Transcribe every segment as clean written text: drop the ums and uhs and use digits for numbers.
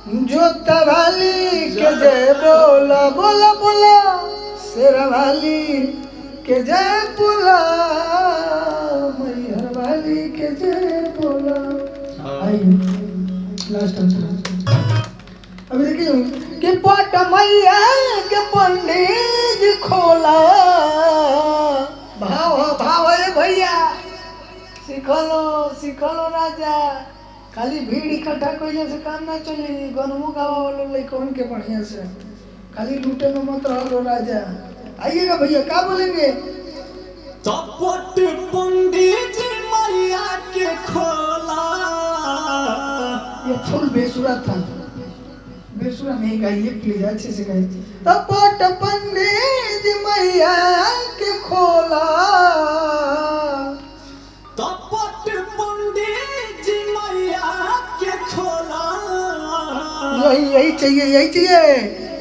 जोता वाली के जय बोला बोला बोला, शेरा वाली के जय बोला, मैहर वाली के जय बोला। लास्ट अभी देखिए कि पट मैया के पंडित खोला, भाव भाव है भैया, सिखलो राजा, खाली भीड़ इकट्ठा कइले से काम ना चली, गनमो गावा वालों लइकन के बढ़िया से, खाली लूटे में मत रहो राजा। आइएगा भैया, क्या बोलेंगे? चपट पंडित मैया के खोला, ये फुल बेसुरा था, बेसुरा नहीं गाइए प्लीज, अच्छे से गाइए। चपट पंडित मैया के खोला, चपट पंडित मैया के खोला। यही चाहिए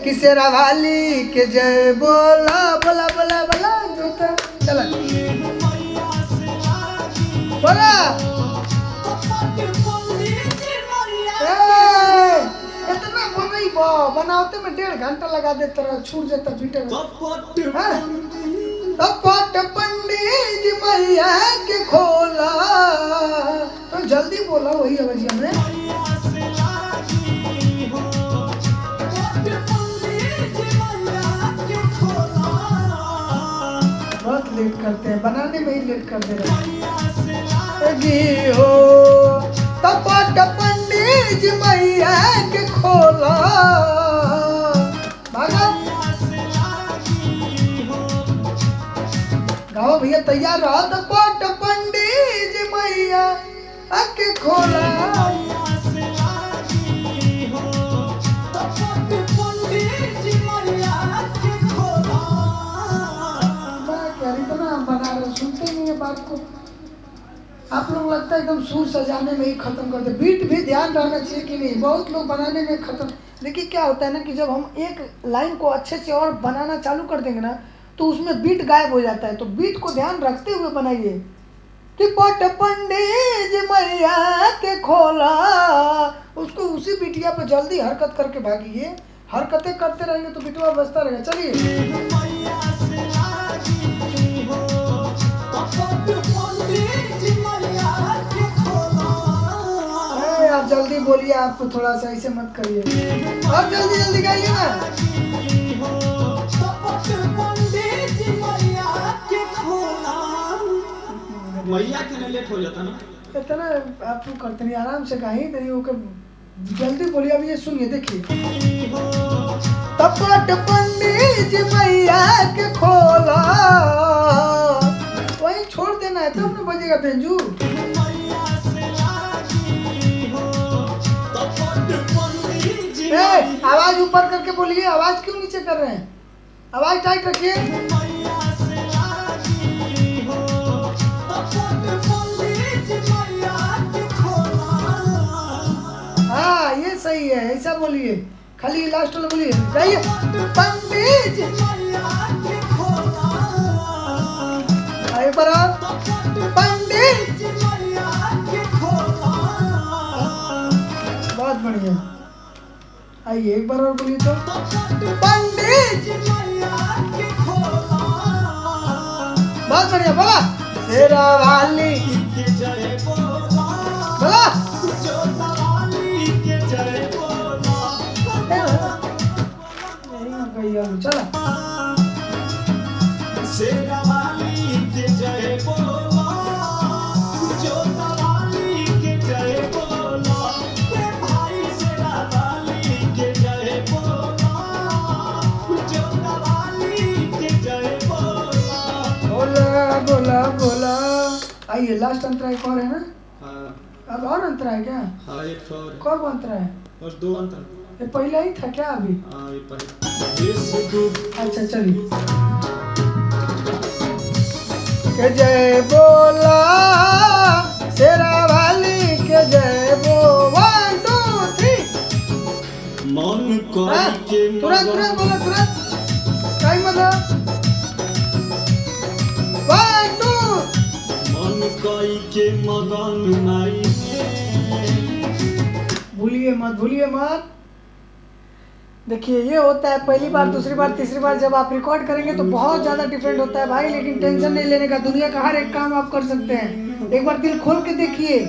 कि शेरा वाली के जय बोला बोला बोला बोला। जोता चला बोला, इतना बनई बनाते में 1.5 घंटा लगा देता रहा, छूट जाता पीटे में। चपट पंडित मैया के खोला, तो जल्दी बोला, वही आवाज में। बहुत लेट करते हैं, बनाने में ही लेट कर दे रहे हो। चपट पंडित मैया के खोला, भागा गाओ भैया, तैयार रहो। चपट पंडित मैया के खोला, सुनते नहीं है बात को, आप लोग लगता है एकदम सुर सजाने में ही खत्म कर दे। बीट भी ध्यान रहना चाहिए कि नहीं, बहुत लोग बनाने में खत्म। देखिए क्या होता है ना कि जब हम एक लाइन को अच्छे से और बनाना चालू कर देंगे ना, तो उसमें बीट गायब हो जाता है, तो बीट को ध्यान रखते हुए बनाइए कि पट पंडित मैया के खोला, उसको उसी बीटिया पर जल्दी हरकत करके भागिए, हरकतें करते रहेंगे तो बीटवा बजता रहेगा। चलिए आप जल्दी बोलिए, आपको थोड़ा सा ऐसे मत करिए, और जल्दी जल्दी गाइए ना। मैया के लेट हो जाता ना, इतना आप लोग करते नहीं, आराम से गाइए, जल्दी बोलिए। अब ये सुनिए, देखिए। चपट पंडित मैया के खोला, वही छोड़ देना है, तब ना बजेगा बेंजू। आवाज ऊपर करके बोलिए, आवाज क्यों नीचे कर रहे हैं? आवाज टाइट रखिए। हाँ ये सही है, ऐसा बोलिए, खाली लास्ट वाला बोलिए, गाइए। पंडित पंडित, बहुत बढ़िया, आइए एक बार और बोलिए तो। पंडित, बहुत बढ़िया, बोला। शेरा वाली बोला, चला। शेरा वाली के जय बोला, जोता वाली के जय बोला, भाई शेरा वाली के जय बोला, जोता वाली के जय बोला। बोला बोला बोला। आइए लास्ट अंतरा एक और है ना? हाँ। अब और अंतरा है क्या? हाँ एक और। कौन अंतरा है? बस 2 अंतर। ये पहला ही था क्या अभी? हाँ ये पहला। अच्छा चलिए। के जय बोला, शेरा वाली के जय बो, 1 2 3। मन को के तुरंत तुरंत बोलो, तुरंत टाइम मतलब 1 2। मन कोई के मगन माई, भूलिए मत देखिए ये होता है पहली बार, दूसरी बार, तीसरी बार जब आप रिकॉर्ड करेंगे तो बहुत ज़्यादा डिफरेंट होता है भाई, लेकिन टेंशन नहीं लेने का, दुनिया का हर एक काम आप कर सकते हैं। एक बार दिल खोल के देखिए,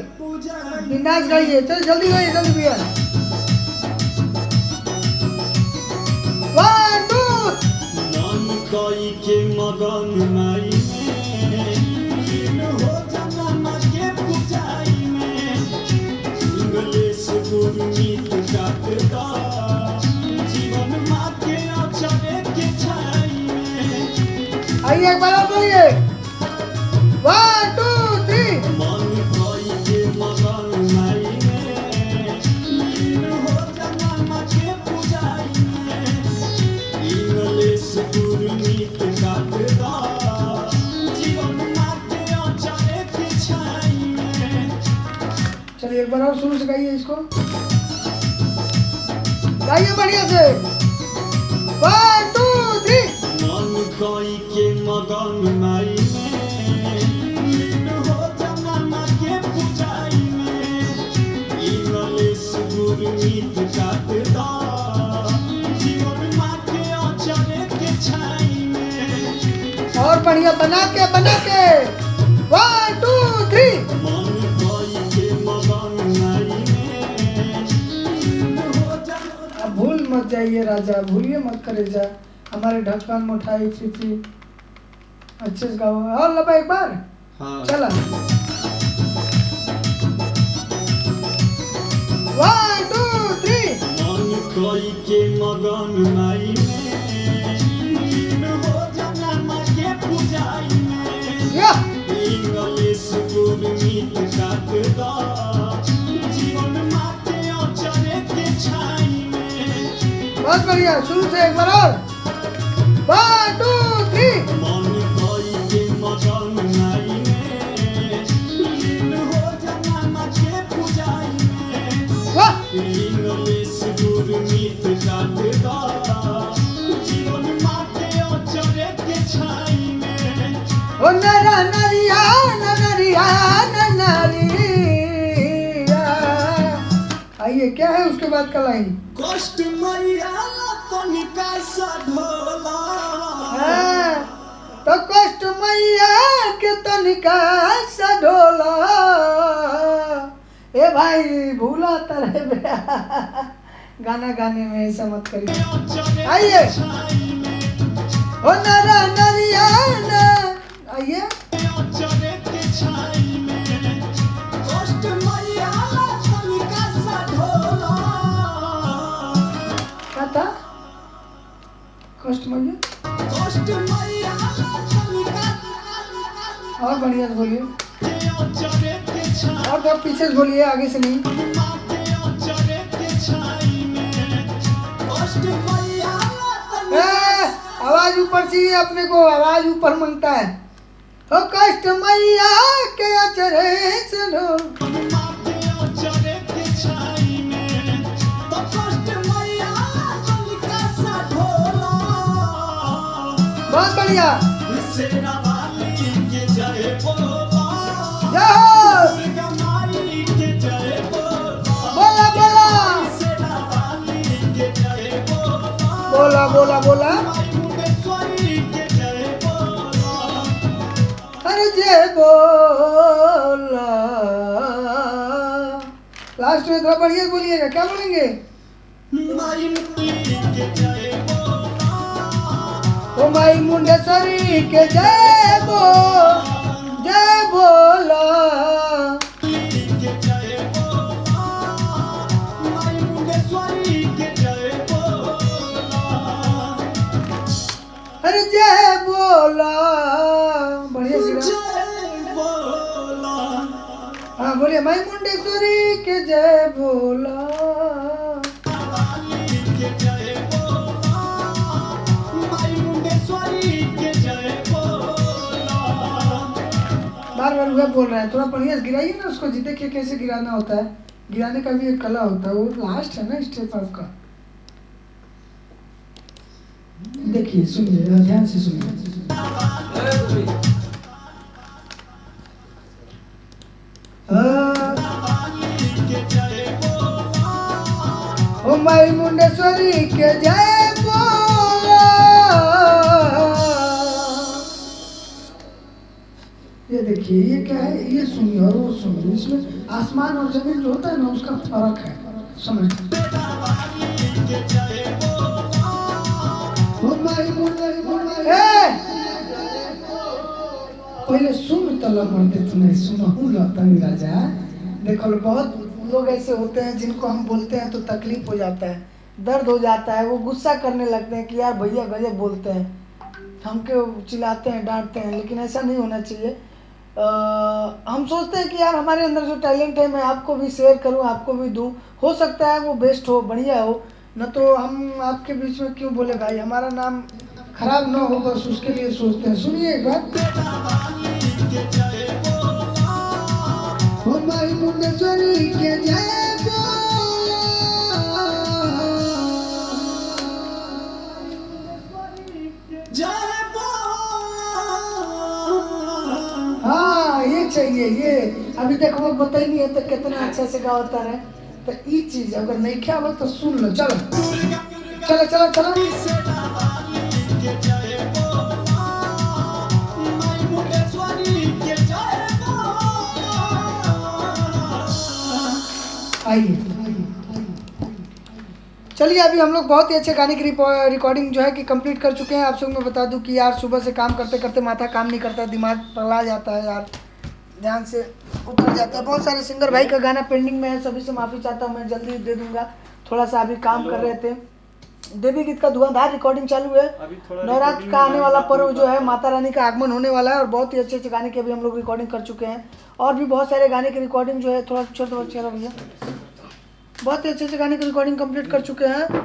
बिंदास गाइए, चल जल्दी गाइए, जल्दी भैया। 1 2 मन कोई के मगन माई में लीन हो जाना माँ के पूजाई में इंग्लिश गुरमीत काटता जीवन माँ के अचरे के छाई में। आइए एक बार और बोलिए, 1 2 3। मन कोई के मगन माई में लीन हो जाना माँ के पूजाई में इंग्लिश गुरमीत काटता जीवन माँ के अचरे के छाई में। चलिए एक बार और शुरू से गाइए इसको, गाइए बढ़िया से, 1 2 3। मन कोई के मगन माई में लीन हो जाना माँ के पूजाई में इंग्लिश गुरमीत काटता जीवन माँ के अचरे के छाई में। और बढ़िया बना के 1 2 3। मन कोई के मगन माई में लीन हो जाना। अब भूल मत जाइए राजा, भूलिए मत करे जा, हमारे ढक्कन मिठाई चिट्ठी अच्छे से गाओ। और लबा एक बार, हाँ चला 1 2 3। मन कोई के मगन माई में लीन हो जाना माँ के पूजाई में या इंग्लिश गुरमीत काटता जीवन माँ के अचरे के छाई में। बहुत बढ़िया, शुरू से एक बार और, 1 2 3। मन कोई के मगन माई में लीन हो जाना माँ के पूजाई में वाह इंग्लिश गुरमीत काटता जीवन माँ के अचरे के छाई में। ओ नरा नरिया नरिया नरिया। आइए क्या है उसके बाद का लाइन, कष्ट मैया तनिका सा ढोला हाँ, तो कष्ट मैया के तनिका सा ढोला। ए भाई भूला तरह बे गाना गाने में ऐसा मत करिए। आइए ओ नरा नरिया न, आइए अचरे के छाई में कष्ट मैया तनिका सा ढोला। क्या था, कष्ट मैया, कष्ट मैया तनिका और बढ़िया से बोलिए, अचरे के छाई और तो पीछे से बोलिए, आगे से नहीं। माँ के अचरे के छाई में कष्ट मैया ए, आवाज ऊपर चाहिए अपने को, आवाज ऊपर मांगता है। ओ कष्ट मैया के अचरे से ढो, माँ के अचरे के छाई में तो कष्ट मैया तनिका सा ढोला। बहुत बढ़िया, सेना वाली के जय बोला जय हो, दुर्गा माई के जय बोला बोला बोला सेना वाली के जय बोला बोला बोला बोला, माई मुंडेश्वरी के जय बोला। अरे जय बोला। लास्ट में थोड़ा बढ़िया बोलिएगा, क्या बोलेंगे, माई मुंडी के जय बोला ओ माई मुंडेश्वरी के जय बोला। के जय बोला माई मुंडेश्वरी के जय बोला। अरे जय बोला, बढ़िया सी गाओ। जय बोला हाँ बोलिए, माई मुंडेश्वरी के जय बोला। वाली के जय बोला माई मुंडेश्वरी के जय बोला। बार बार वह बोल रहा है, थोड़ा बढ़िया से गिराइए ना उसको जी, देखिए कैसे गिराना होता है, गिराने का भी एक कला होता है, वो लास्ट है ना स्टेप आपका। देखिए सुनिए, ध्यान से सुनिए, ओ ओ माई मुंडेश्वरी के जय बोलो। ये देखिए ये क्या है, ये सुनिए और वो सुनिए, इसमें आसमान और जमीन जो होता है ना उसका फर्क है, समझ। पहले सुन तलब मरते तुम्हें सुनहु लतनी राजा। देखो बहुत लोग ऐसे होते हैं जिनको हम बोलते हैं तो तकलीफ हो जाता है, दर्द हो जाता है, वो गुस्सा करने लगते हैं कि यार भैया गजब बोलते हैं, हमको चिल्लाते हैं डांटते हैं, लेकिन ऐसा नहीं होना चाहिए। हम सोचते हैं कि यार हमारे अंदर जो टैलेंट है मैं आपको भी शेयर करूं, आपको भी दूं, हो सकता है वो बेस्ट हो, बढ़िया हो, न तो हम आपके बीच में क्यों बोले भाई, हमारा नाम खराब ना हो, बस उसके लिए सोचते हैं। सुनिए एक बार। माई मुंडेश्वरी के जय बोलो। जय हाँ ये चाहिए, ये अभी देखो वो पता ही नहीं है तो कितना अच्छा से गाता है। तो ये चीज अगर नहीं क्या हो तो सुन लो, चलो चलो चलो चलो। आइए चलिए, अभी हम लोग बहुत ही अच्छे गाने की रिकॉर्डिंग जो है कि कंप्लीट कर चुके हैं। आप सबको मैं बता दूं कि यार सुबह से काम करते करते माथा काम नहीं करता, दिमाग पगला जाता है यार, ध्यान से उतर जाता है। बहुत सारे सिंगर भाई का गाना पेंडिंग में है, सभी से माफ़ी चाहता हूँ, मैं जल्दी दे दूंगा, थोड़ा सा अभी काम कर रहे थे। देवी गीत का धुआंधार रिकॉर्डिंग चालू है। नवरात्र का आने वाला पर्व जो है, माता रानी का आगमन होने वाला है और बहुत ही अच्छे अच्छे गाने की अभी हम लोग रिकॉर्डिंग कर चुके हैं। और भी बहुत सारे गाने की रिकॉर्डिंग जो है, थोड़ा छोटा बच्चा भैया, बहुत ही अच्छे अच्छे गाने की रिकॉर्डिंग कंप्लीट कर चुके हैं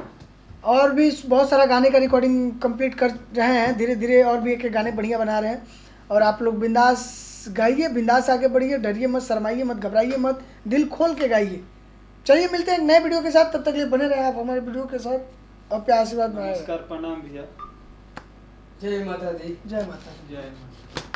और भी बहुत सारा गाने का रिकॉर्डिंग कंप्लीट कर रहे हैं धीरे धीरे, और भी एक एक गाने बढ़िया बना रहे हैं। और आप लोग बिंदास गाइए, बिंदास आगे बढ़िए, डरिए मत, शर्माइए मत, घबराइए मत, दिल खोल के गाइए। चलिए मिलते हैं एक नए वीडियो के साथ, तब तक लिए बने रहे आप हमारे वीडियो के साथ और प्यार आशीर्वाद बनाए। नमस्कार, प्रणाम भैया। जय माता दी। जय माता दी। जय माता।